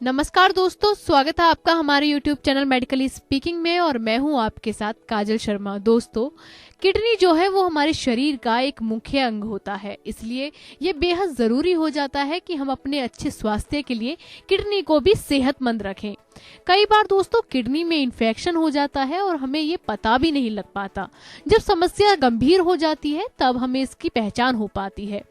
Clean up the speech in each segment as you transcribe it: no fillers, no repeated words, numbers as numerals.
नमस्कार दोस्तों, स्वागत है आपका हमारे YouTube चैनल मेडिकली स्पीकिंग में और मैं हूं आपके साथ काजल शर्मा। दोस्तों, किडनी जो है वो हमारे शरीर का एक मुख्य अंग होता है, इसलिए ये बेहद जरूरी हो जाता है कि हम अपने अच्छे स्वास्थ्य के लिए किडनी को भी सेहतमंद रखें। कई बार दोस्तों किडनी में इन्फेक्शन हो जाता है और हमें ये पता भी नहीं लग पाता। जब समस्या गंभीर हो जाती है तब हमें इसकी पहचान हो पाती है।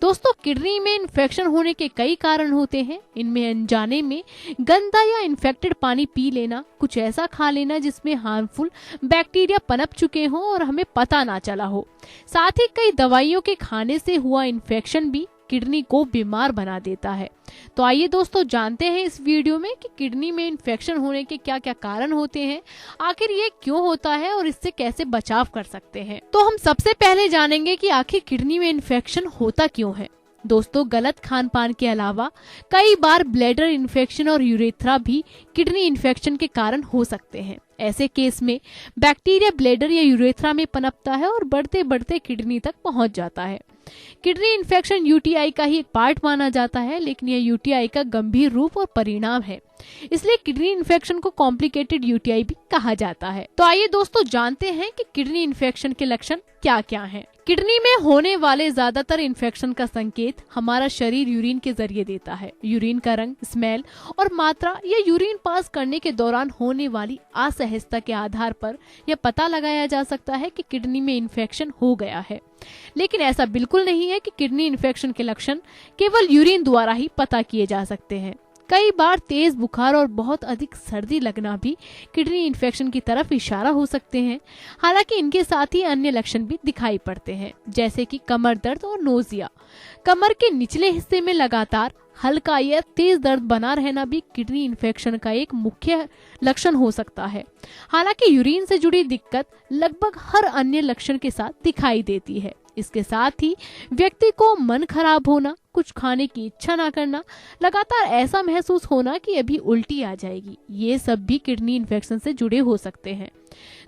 दोस्तों, किडनी में इन्फेक्शन होने के कई कारण होते हैं। इनमें अनजाने में गंदा या इन्फेक्टेड पानी पी लेना, कुछ ऐसा खा लेना जिसमें हार्मफुल बैक्टीरिया पनप चुके हों और हमें पता ना चला हो। साथ ही कई दवाइयों के खाने से हुआ इन्फेक्शन भी किडनी को बीमार बना देता है। तो आइए दोस्तों जानते हैं इस वीडियो में कि किडनी में इन्फेक्शन होने के क्या क्या कारण होते हैं, आखिर ये क्यों होता है और इससे कैसे बचाव कर सकते हैं। तो हम सबसे पहले जानेंगे कि आखिर किडनी में इन्फेक्शन होता क्यों है। दोस्तों, गलत खान पान के अलावा कई बार ब्लैडर इन्फेक्शन और यूरेथ्रा भी किडनी इन्फेक्शन के कारण हो सकते हैं। ऐसे केस में बैक्टीरिया ब्लैडर या यूरेथ्रा में पनपता है और बढ़ते बढ़ते किडनी तक पहुंच जाता है। किडनी इन्फेक्शन यूटीआई का ही एक पार्ट माना जाता है, लेकिन यह यूटीआई का गंभीर रूप और परिणाम है, इसलिए किडनी इन्फेक्शन को कॉम्प्लिकेटेड यूटीआई भी कहा जाता है। तो आइए दोस्तों जानते हैं कि किडनी इन्फेक्शन के लक्षण क्या क्या हैं। किडनी में होने वाले ज्यादातर इन्फेक्शन का संकेत हमारा शरीर यूरिन के जरिए देता है। यूरिन का रंग, स्मेल और मात्रा या यूरिन पास करने के दौरान होने वाली असहजता के आधार पर यह पता लगाया जा सकता है कि किडनी में इन्फेक्शन हो गया है। लेकिन ऐसा बिल्कुल नहीं है कि किडनी इन्फेक्शन के लक्षण केवल यूरिन द्वारा ही पता किए जा सकते हैं। कई बार तेज बुखार और बहुत अधिक सर्दी लगना भी किडनी इन्फेक्शन की तरफ इशारा हो सकते हैं। हालांकि इनके साथ ही अन्य लक्षण भी दिखाई पड़ते हैं, जैसे कि कमर दर्द और नोजिया। कमर के निचले हिस्से में लगातार हल्का या तेज दर्द बना रहना भी किडनी इन्फेक्शन का एक मुख्य लक्षण हो सकता है। हालांकि यूरिन से जुड़ी दिक्कत लगभग हर अन्य लक्षण के साथ दिखाई देती है। इसके साथ ही व्यक्ति को मन खराब होना, कुछ खाने की इच्छा ना करना, लगातार ऐसा महसूस होना कि अभी उल्टी आ जाएगी, ये सब भी किडनी इन्फेक्शन से जुड़े हो सकते हैं।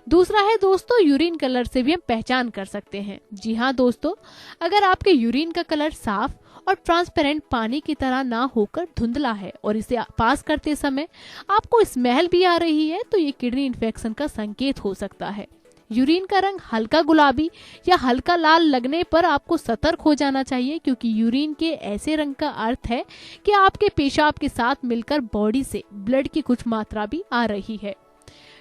दूसरा है दोस्तों, यूरिन कलर से भी हम पहचान कर सकते हैं। जी हाँ दोस्तों, अगर आपके यूरिन का कलर साफ और ट्रांसपेरेंट पानी की तरह ना होकर धुंधला है और इसे पास करते समय आपको स्मेल भी आ रही है, तो ये किडनी इन्फेक्शन का संकेत हो सकता है। यूरिन का रंग हल्का गुलाबी या हल्का लाल लगने पर आपको सतर्क हो जाना चाहिए, क्योंकि यूरिन के ऐसे रंग का अर्थ है कि आपके पेशाब के साथ मिलकर बॉडी से ब्लड की कुछ मात्रा भी आ रही है।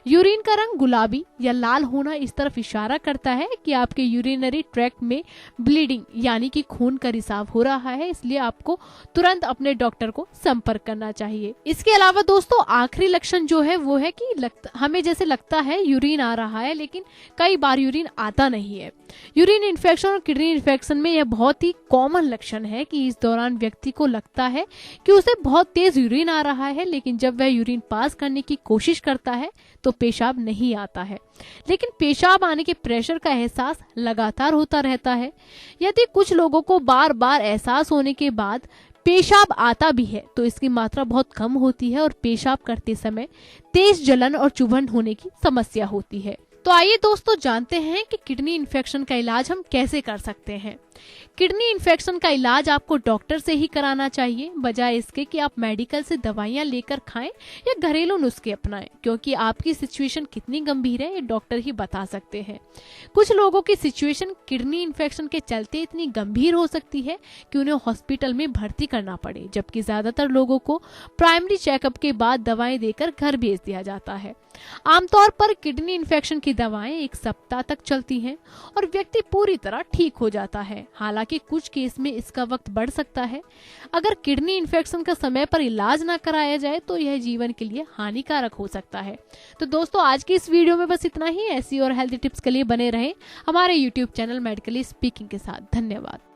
यूरिन का रंग गुलाबी या लाल होना इस तरफ इशारा करता है कि आपके यूरिनरी ट्रैक्ट में ब्लीडिंग यानी कि खून का रिसाव हो रहा है, इसलिए आपको तुरंत अपने डॉक्टर को संपर्क करना चाहिए। इसके अलावा दोस्तों आखिरी लक्षण जो है वो है कि हमें जैसे लगता है यूरिन आ रहा है, लेकिन कई बार यूरिन आता नहीं है। यूरिन इन्फेक्शन और किडनी इन्फेक्शन में यह बहुत ही कॉमन लक्षण है कि इस दौरान व्यक्ति को लगता है कि उसे बहुत तेज यूरिन आ रहा है, लेकिन जब वह यूरिन पास करने की कोशिश करता है तो पेशाब नहीं आता है, लेकिन पेशाब आने के प्रेशर का एहसास लगातार होता रहता है। यदि कुछ लोगों को बार बार एहसास होने के बाद पेशाब आता भी है तो इसकी मात्रा बहुत कम होती है और पेशाब करते समय तेज जलन और चुभन होने की समस्या होती है। तो आइए दोस्तों जानते हैं कि किडनी इन्फेक्शन का इलाज हम कैसे कर सकते हैं। किडनी इन्फेक्शन का इलाज आपको डॉक्टर से ही कराना चाहिए, बजाय इसके कि आप मेडिकल से दवाइयां लेकर खाएं या घरेलू नुस्खे अपनाएं, क्योंकि आपकी सिचुएशन कितनी गंभीर है ये डॉक्टर ही बता सकते हैं। कुछ लोगों की सिचुएशन किडनी इन्फेक्शन के चलते इतनी गंभीर हो सकती है कि उन्हें हॉस्पिटल में भर्ती करना पड़े, जबकि ज्यादातर लोगों को प्राइमरी चेकअप के बाद दवाएं देकर घर भेज दिया जाता है। आमतौर पर किडनी इन्फेक्शन की दवाएं 1 सप्ताह तक चलती हैं और व्यक्ति पूरी तरह ठीक हो जाता है। हालांकि कुछ केस में इसका वक्त बढ़ सकता है। अगर किडनी इन्फेक्शन का समय पर इलाज ना कराया जाए तो यह जीवन के लिए हानिकारक हो सकता है। तो दोस्तों आज की इस वीडियो में बस इतना ही। ऐसी और हेल्थी टिप्स के लिए बने रहें हमारे YouTube चैनल मेडिकली स्पीकिंग के साथ। धन्यवाद।